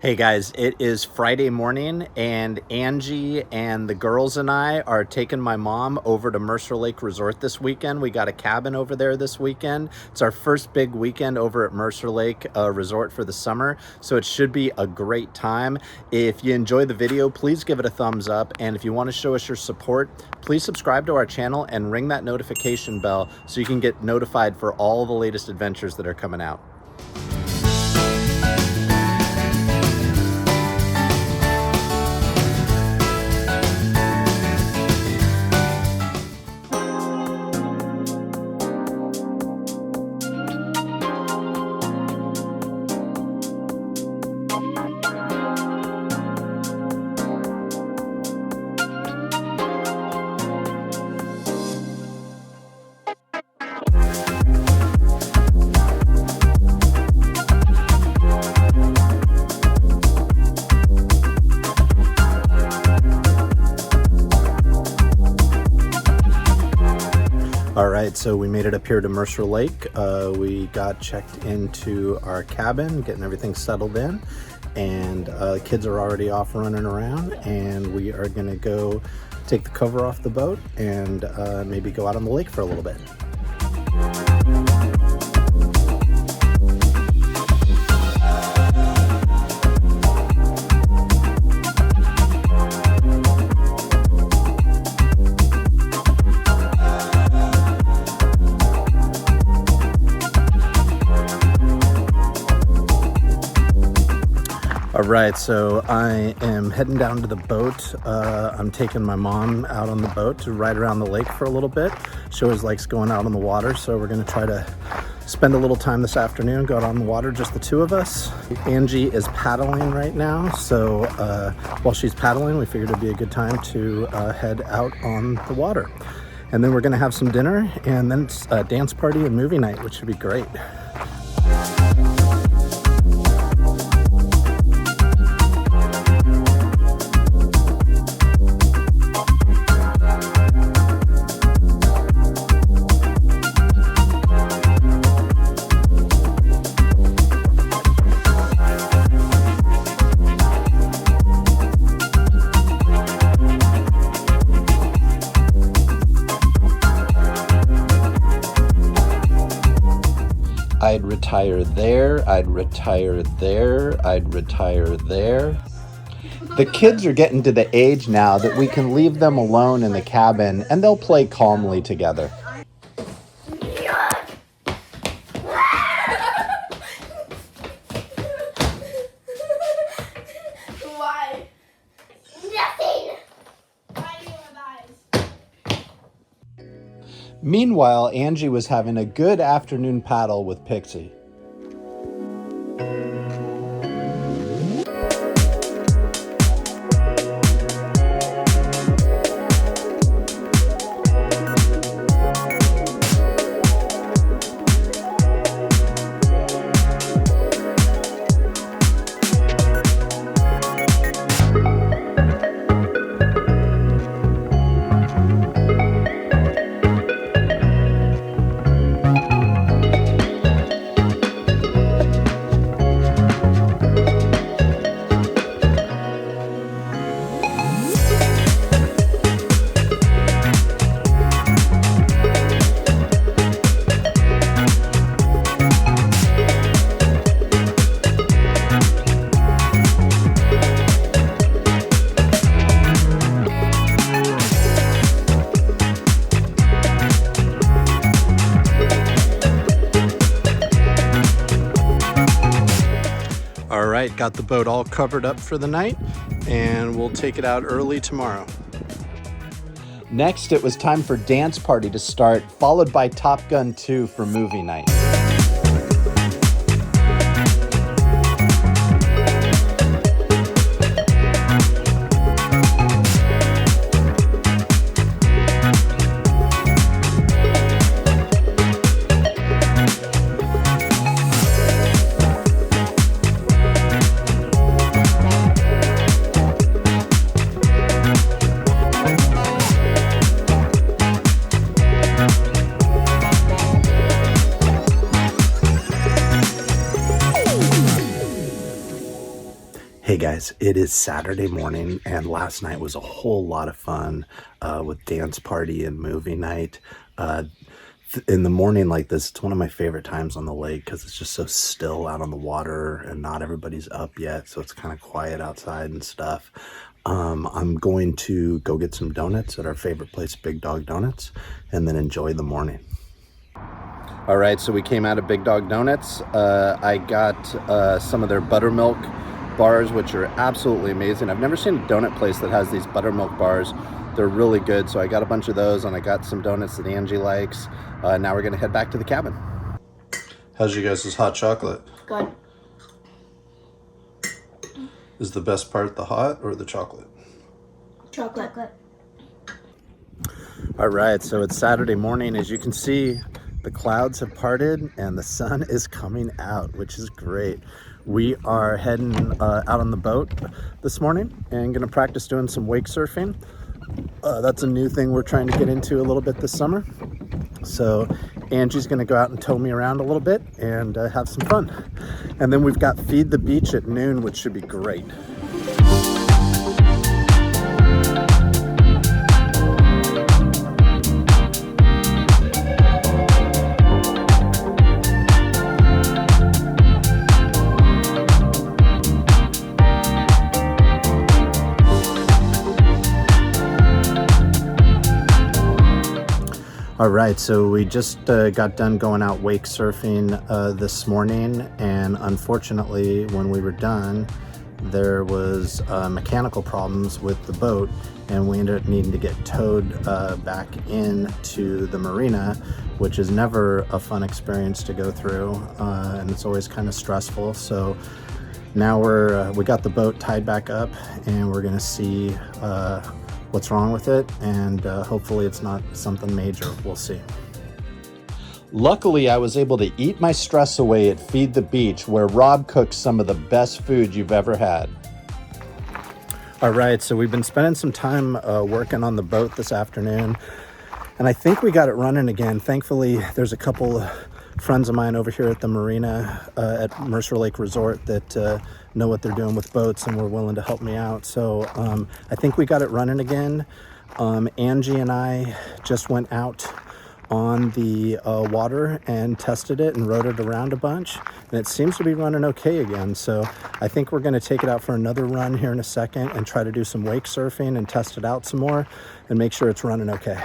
Hey guys, it is Friday morning and Angie and the girls and I are taking my mom over to Mercer Lake Resort this weekend. We got a cabin over there this weekend. It's our first big weekend over at Mercer Lake Resort for the summer, so it should be a great time. If you enjoy the video, please give it a thumbs up, and if you want to show us your support, please subscribe to our channel and ring that notification bell so you can get notified for all the latest adventures that are coming out. All right, so we made it up here to Mercer Lake. We got checked into our cabin, getting everything settled in, and the kids are already off running around, and we are gonna go take the cover off the boat and maybe go out on the lake for a little bit. All right, so I am heading down to the boat. I'm taking my mom out on the boat to ride around the lake for a little bit. She always likes going out on the water, so we're gonna try to spend a little time this afternoon, go out on the water, just the two of us. Angie is paddling right now, so while she's paddling, we figured it'd be a good time to head out on the water. And then we're gonna have some dinner, and then it's a dance party and movie night, which should be great. I'd retire there, I'd retire there, I'd retire there. The kids are getting to the age now that we can leave them alone in the cabin and they'll play calmly together. Why? Nothing! Why do you have eyes? Meanwhile, Angie was having a good afternoon paddle with Pixie. All right, got the boat all covered up for the night, and we'll take it out early tomorrow. Next, it was time for dance party to start, followed by Top Gun 2 for movie night. Hey guys, it is Saturday morning, and last night was a whole lot of fun with dance party and movie night. In the morning like this, it's one of my favorite times on the lake because it's just so still out on the water and not everybody's up yet, so it's kind of quiet outside and stuff. I'm going to go get some donuts at our favorite place, Big Dog Donuts, and then enjoy the morning. All right, so we came out of Big Dog Donuts. I got some of their buttermilk bars, which are absolutely amazing. I've never seen a donut place that has these buttermilk bars. They're really good, so I got a bunch of those, and I got some donuts that Angie likes. Now we're gonna head back to the cabin. How's you guys' hot chocolate? Good. Is the best part the hot or the chocolate? Chocolate. All right, so it's Saturday morning. As you can see, the clouds have parted and the sun is coming out, which is great. We are heading out on the boat this morning and gonna practice doing some wake surfing. That's a new thing we're trying to get into a little bit this summer. So Angie's gonna go out and tow me around a little bit and have some fun. And then we've got Feed the Beach at noon, which should be great. All right, so we just got done going out wake surfing this morning, and unfortunately when we were done there was mechanical problems with the boat, and we ended up needing to get towed back into the marina, which is never a fun experience to go through, and it's always kind of stressful. So now we got the boat tied back up, and we're gonna see what's wrong with it, and hopefully it's not something major. We'll see. Luckily, I was able to eat my stress away at Feed the Beach, where Rob cooks some of the best food you've ever had. All right, so we've been spending some time working on the boat this afternoon, and I think we got it running again. Thankfully, there's a couple friends of mine over here at the marina at Mercer Lake Resort that know what they're doing with boats and were willing to help me out. So I think we got it running again. Angie and I just went out on the water and tested it and rode it around a bunch, and it seems to be running okay again. So I think we're going to take it out for another run here in a second and try to do some wake surfing and test it out some more and make sure it's running okay.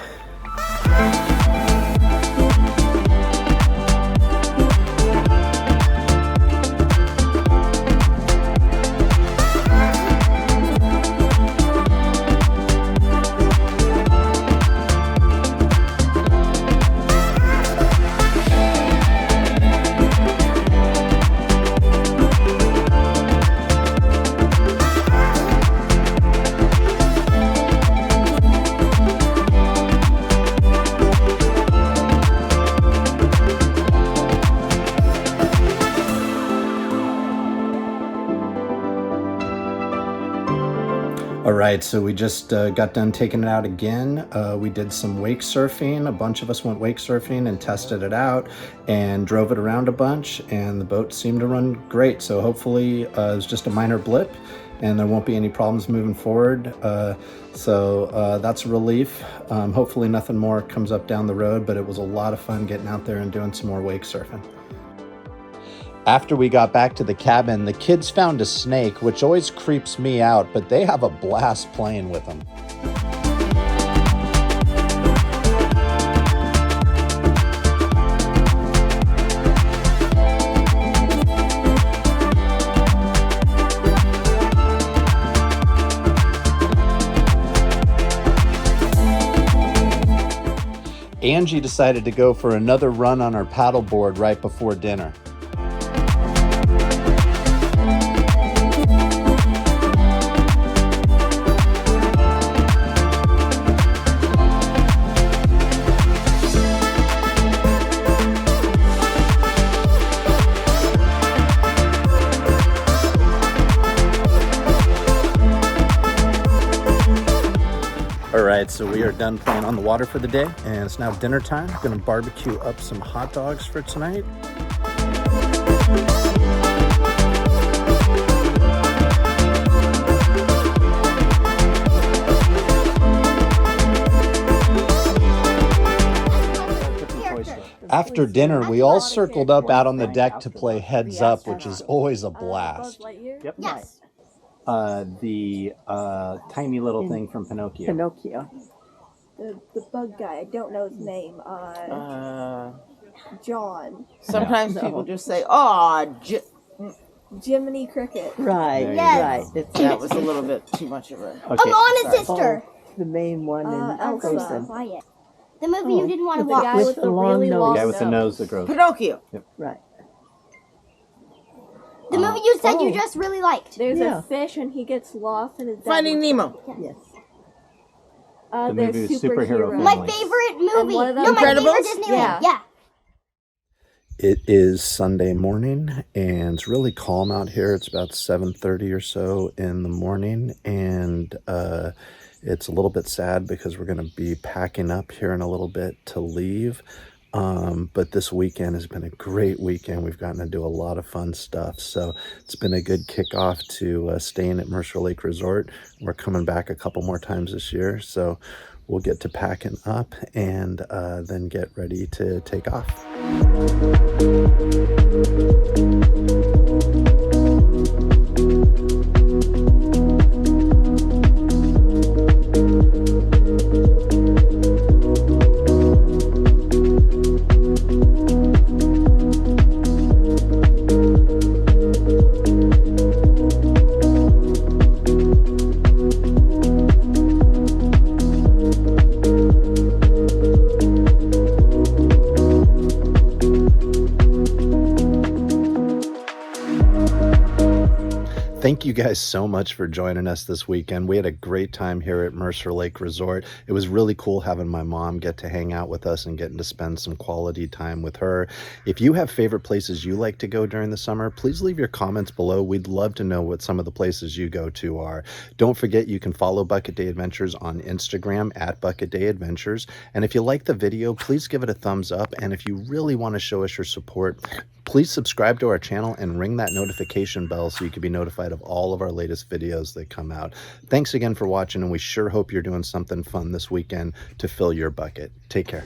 All right, so we just got done taking it out again. We did some wake surfing. A bunch of us went wake surfing and tested it out and drove it around a bunch, and the boat seemed to run great. So hopefully it was just a minor blip and there won't be any problems moving forward. So that's a relief. Hopefully nothing more comes up down the road, but it was a lot of fun getting out there and doing some more wake surfing. After we got back to the cabin, the kids found a snake, which always creeps me out, but they have a blast playing with them. Angie decided to go for another run on her paddleboard right before dinner. All right, so we are done playing on the water for the day, and it's now dinner time. I'm gonna barbecue up some hot dogs for tonight. after dinner, we all circled up out on the deck to play Heads Up, which is always a blast. Yep. Yes. The tiny little thing from Pinocchio. Pinocchio. The bug guy. I don't know his name. John. Sometimes No. people just say, "Oh, Jiminy Cricket. right, There you Yes. right." That was a little bit too much of a. Okay. Alana's sister. The main one in Elsa. Frozen. Quiet. The movie you didn't want to The watch. guy With with the the long really nose. long The guy with the nose that grows. Pinocchio. Right. The movie you said you Oh. just really liked. There's Yeah. a fish and he gets lost in his Finding Nemo. Yes. The there's movie was Superhero superheroes. My Family. favorite movie. one of them- No, my favorite Incredibles? Disneyland. Yeah. Yeah. It is Sunday morning and it's really calm out here. It's about 7:30 or so in the morning, and it's a little bit sad because we're going to be packing up here in a little bit to leave. But this weekend has been a great weekend. We've gotten to do a lot of fun stuff. So it's been a good kickoff to staying at Mercer Lake Resort. We're coming back a couple more times this year. So we'll get to packing up and then get ready to take off. Thank you guys so much for joining us this weekend. We had a great time here at Mercer Lake Resort. It was really cool having my mom get to hang out with us and getting to spend some quality time with her. If you have favorite places you like to go during the summer, please leave your comments below. We'd love to know what some of the places you go to are. Don't forget you can follow Bucket Day Adventures on Instagram at Bucket Day Adventures. And if you like the video, please give it a thumbs up. And if you really want to show us your support, please subscribe to our channel and ring that notification bell so you can be notified of all of our latest videos that come out. Thanks again for watching, and we sure hope you're doing something fun this weekend to fill your bucket. Take care.